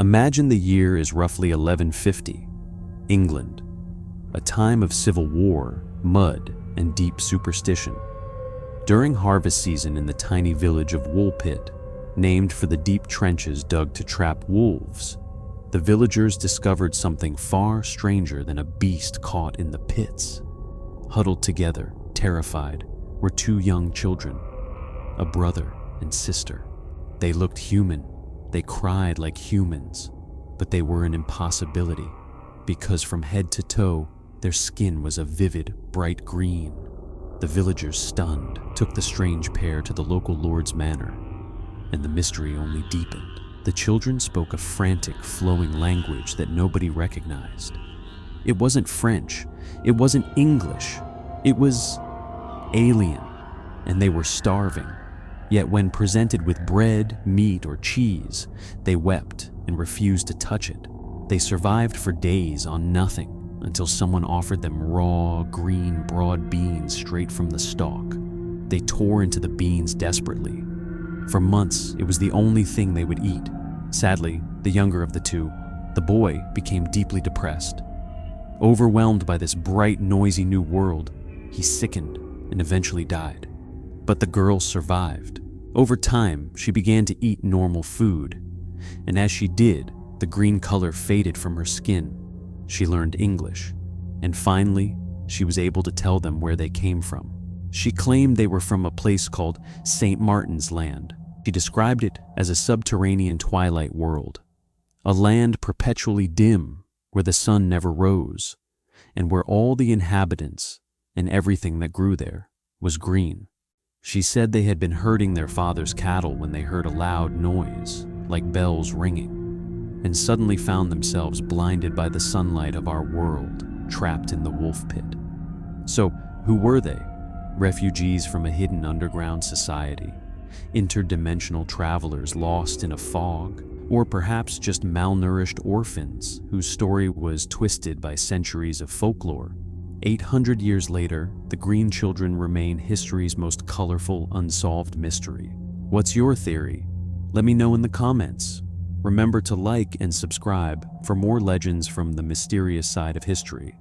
Imagine the year is roughly 1150, England, a time of civil war, mud, and deep superstition. During harvest season in the tiny village of Woolpit, named for the deep trenches dug to trap wolves, the villagers discovered something far stranger than a beast caught in the pits. Huddled together, terrified, were two young children, a brother and sister. They looked human, they cried like humans, but they were an impossibility because from head to toe, their skin was a vivid, bright green. The villagers, stunned, took the strange pair to the local lord's manor, and the mystery only deepened. The children spoke a frantic, flowing language that nobody recognized. It wasn't French, it wasn't English, it was alien, and they were starving. Yet when presented with bread, meat, or cheese, they wept and refused to touch it. They survived for days on nothing until someone offered them raw, green, broad beans straight from the stalk. They tore into the beans desperately. For months, it was the only thing they would eat. Sadly, the younger of the two, the boy, became deeply depressed. Overwhelmed by this bright, noisy new world, he sickened and eventually died. But the girl survived. Over time, she began to eat normal food, and as she did, the green color faded from her skin. She learned English, and finally, she was able to tell them where they came from. She claimed they were from a place called St. Martin's Land. She described it as a subterranean twilight world, a land perpetually dim, where the sun never rose, and where all the inhabitants and everything that grew there was green. She said they had been herding their father's cattle when they heard a loud noise, like bells ringing, and suddenly found themselves blinded by the sunlight of our world, trapped in the wolf pit. So, who were they? Refugees from a hidden underground society? Interdimensional travelers lost in a fog? Or perhaps just malnourished orphans whose story was twisted by centuries of folklore? 800 years later, the Green Children remain history's most colorful, unsolved mystery. What's your theory? Let me know in the comments. Remember to like and subscribe for more legends from the mysterious side of history.